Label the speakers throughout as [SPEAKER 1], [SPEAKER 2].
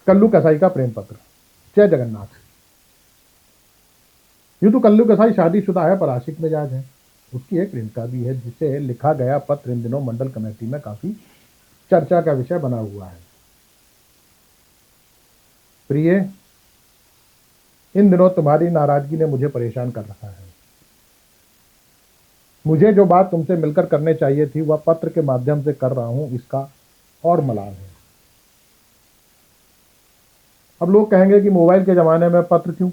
[SPEAKER 1] कल्लू कसाई का प्रेम पत्र। जय जगन्नाथ। यूं तो कल्लू कसाई शादीशुदा है पर आशिक मिजाज है। उसकी एक प्रेमिका भी है जिसे लिखा गया पत्र इन दिनों मंडल कमेटी में काफी चर्चा का विषय बना हुआ है। प्रिय, इन दिनों तुम्हारी नाराजगी ने मुझे परेशान कर रखा है। मुझे जो बात तुमसे मिलकर करने चाहिए थी वह पत्र के माध्यम से कर रहा हूं, इसका और मलाल है। अब लोग कहेंगे कि मोबाइल के जमाने में पत्र क्यों?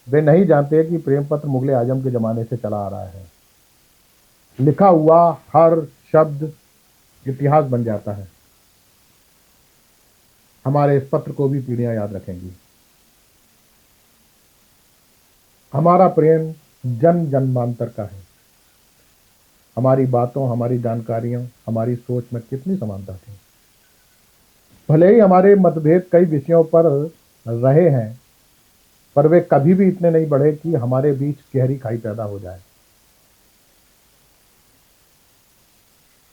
[SPEAKER 1] वे नहीं जानते कि प्रेम पत्र मुगले आजम के जमाने से चला आ रहा है। लिखा हुआ हर शब्द इतिहास बन जाता है। हमारे इस पत्र को भी पीढ़ियां याद रखेंगी। हमारा प्रेम जन जन्मांतर का है। हमारी बातों, हमारी जानकारियों, हमारी सोच में कितनी समानता थी। भले ही हमारे मतभेद कई विषयों पर रहे हैं, पर वे कभी भी इतने नहीं बढ़े कि हमारे बीच गहरी खाई पैदा हो जाए।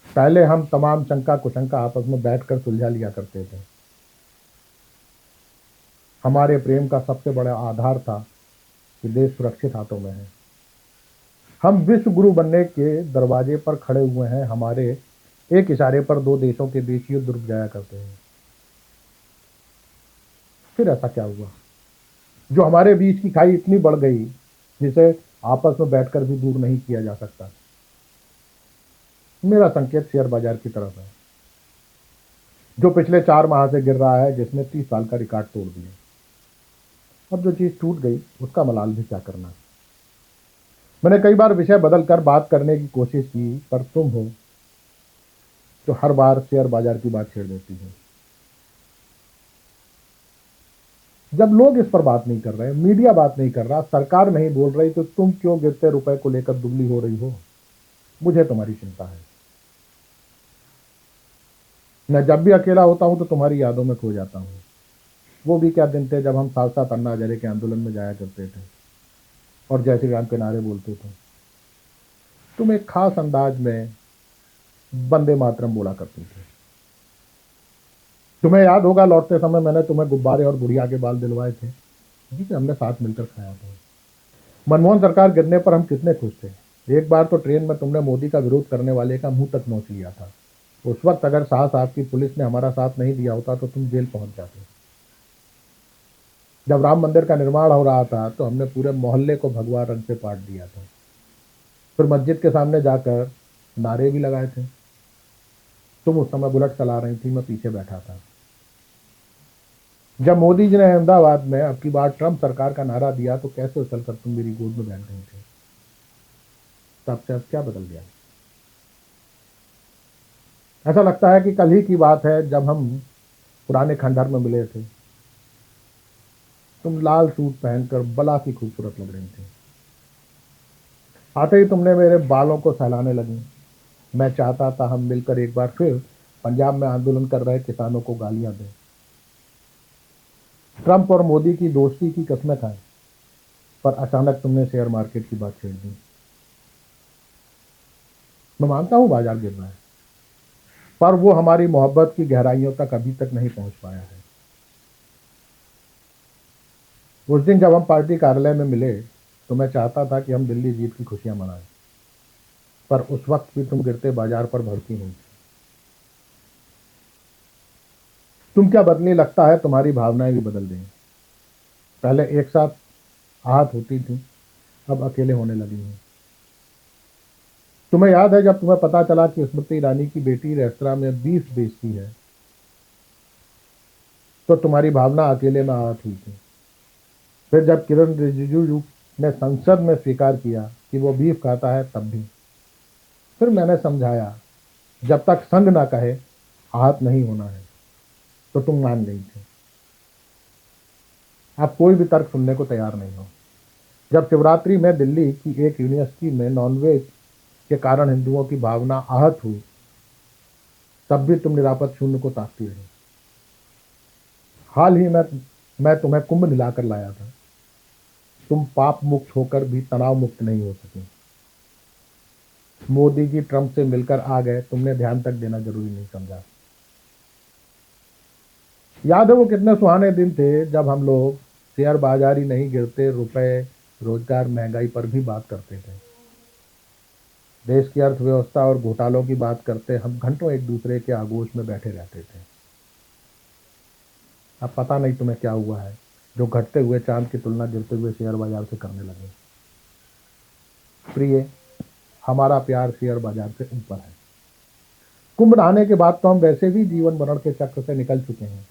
[SPEAKER 1] पहले हम तमाम शंका कुशंका आपस में बैठकर सुलझा लिया करते थे। हमारे प्रेम का सबसे बड़ा आधार था कि देश सुरक्षित हाथों में है। हम विश्व गुरु बनने के दरवाजे पर खड़े हुए हैं। हमारे एक इशारे पर दो देशों के बीच युद्ध रुक जाया करते हैं। फिर ऐसा क्या हुआ जो हमारे बीच की खाई इतनी बढ़ गई जिसे आपस में बैठकर भी दूर नहीं किया जा सकता? मेरा संकेत शेयर बाजार की तरफ है, जो पिछले 4 माह से गिर रहा है, जिसने 30 साल का रिकॉर्ड तोड़ दिया। अब जो चीज टूट गई उसका मलाल भी क्या करना। मैंने कई बार विषय बदल कर बात करने की कोशिश की, पर तुम हो जो हर बार शेयर बाजार की बात छेड़ देती है। जब लोग इस पर बात नहीं कर रहे, मीडिया बात नहीं कर रहा, सरकार नहीं बोल रही, तो तुम क्यों गिरते रुपए को लेकर दुबली हो रही हो? मुझे तुम्हारी चिंता है। मैं जब भी अकेला होता हूं तो तुम्हारी यादों में खो जाता हूं। वो भी क्या दिन थे जब हम साथ साथ अन्ना हजारे के आंदोलन में जाया करते थे और जय श्री राम के नारे बोलते थे। तुम एक खास अंदाज में वंदे मातरम बोला करते थे। तुम्हें याद होगा, लौटते समय मैंने तुम्हें गुब्बारे और बुढ़िया के बाल दिलवाए थे, जिसे हमने साथ मिलकर खाया था। मनमोहन सरकार गिरने पर हम कितने खुश थे। एक बार तो ट्रेन में तुमने मोदी का विरोध करने वाले का मुंह तक नोच लिया था। उस वक्त अगर शाह साहब की पुलिस ने हमारा साथ नहीं दिया होता तो तुम जेल पहुंच जाते। जब राम मंदिर का निर्माण हो रहा था तो हमने पूरे मोहल्ले को भगवा रंग से पाट दिया था। फिर मस्जिद के सामने जाकर नारे भी लगाए थे। तुम उस समय बुलेट चला रही थी, मैं पीछे बैठा था। जब मोदी जी ने अहमदाबाद में अब की बार ट्रंप सरकार का नारा दिया तो कैसे उछलकर तुम मेरी गोद में बैठ गई थी। तब से अब क्या बदल गया? ऐसा लगता है कि कल ही की बात है जब हम पुराने खंडहर में मिले थे। तुम लाल सूट पहनकर बला की खूबसूरत लग रही थी। आते ही तुमने मेरे बालों को सहलाने लगी। मैं चाहता था हम मिलकर एक बार फिर पंजाब में आंदोलन कर रहे किसानों को गालियां दें, ट्रंप और मोदी की दोस्ती की कस्में खाएं, पर अचानक तुमने शेयर मार्केट की बात छेड़ दी। मैं मानता हूं बाजार गिर रहा है, पर वो हमारी मोहब्बत की गहराइयों तक अभी तक नहीं पहुंच पाया है। उस दिन जब हम पार्टी कार्यालय में मिले तो मैं चाहता था कि हम दिल्ली जीत की खुशियां मनाएं, पर उस वक्त भी तुम गिरते बाजार पर भड़की नहीं थी। तुम क्या बदली? लगता है तुम्हारी भावनाएं भी बदल गई। पहले एक साथ आहत होती थी, अब अकेले होने लगी हैं। तुम्हें याद है जब तुम्हें पता चला कि स्मृति ईरानी की बेटी रेस्तरां में बीफ बेचती है, तो तुम्हारी भावना अकेले में आहत हुई थी। फिर जब किरण रिजिजू ने संसद में स्वीकार किया कि वो बीफ खाता है, तब भी फिर मैंने समझाया, जब तक संग ना कहे आहत नहीं होना है, तो तुम मान गई थी। आप कोई भी तर्क सुनने को तैयार नहीं हो। जब शिवरात्रि में दिल्ली की एक यूनिवर्सिटी में नॉनवेज के कारण हिंदुओं की भावना आहत हुई, तब भी तुम निरापद शून्य को ताकती रही। हाल ही में मैं तुम्हें कुंभ दिलाकर लाया था। तुम पाप मुक्त होकर भी तनाव मुक्त नहीं हो सकी। मोदी जी ट्रंप से मिलकर आ गए, तुमने ध्यान तक देना जरूरी नहीं समझा। याद है वो कितने सुहाने दिन थे जब हम लोग शेयर बाजार ही नहीं गिरते, रुपए, रोजगार, महंगाई पर भी बात करते थे। देश की अर्थव्यवस्था और घोटालों की बात करते हम घंटों एक दूसरे के आगोश में बैठे रहते थे। अब पता नहीं तुम्हें क्या हुआ है जो घटते हुए चांद की तुलना गिरते हुए शेयर बाजार से करने लगे। प्रिय, हमारा प्यार शेयर बाजार से ऊपर है। कुंभ नहाने के बाद तो हम वैसे भी जीवन मरण के चक्र से निकल चुके हैं,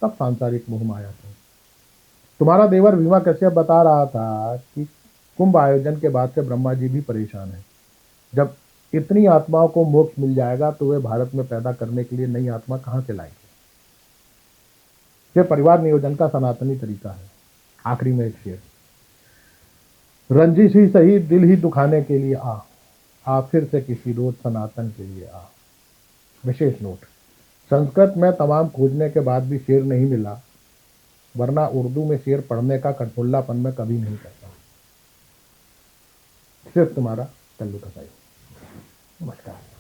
[SPEAKER 1] तब सांसारिक मोह माया थे। तुम्हारा देवर भीमा कश्यप बता रहा था कि कुंभ आयोजन के बाद से ब्रह्मा जी भी परेशान है। जब इतनी आत्माओं को मोक्ष मिल जाएगा तो वे भारत में पैदा करने के लिए नई आत्मा कहां से लाएंगे। ये परिवार नियोजन का सनातनी तरीका है। आखिरी में एक शेर, रंजिश ही सही दिल ही दुखाने के लिए आ फिर से किसी रोज सनातन के लिए आ। विशेष नोट, संस्कृत में तमाम खोजने के बाद भी शेर नहीं मिला, वरना उर्दू में शेर पढ़ने का कठपुल्लापन मैं कभी नहीं करता। सिर्फ तुम्हारा कल्लू कसाई। नमस्कार।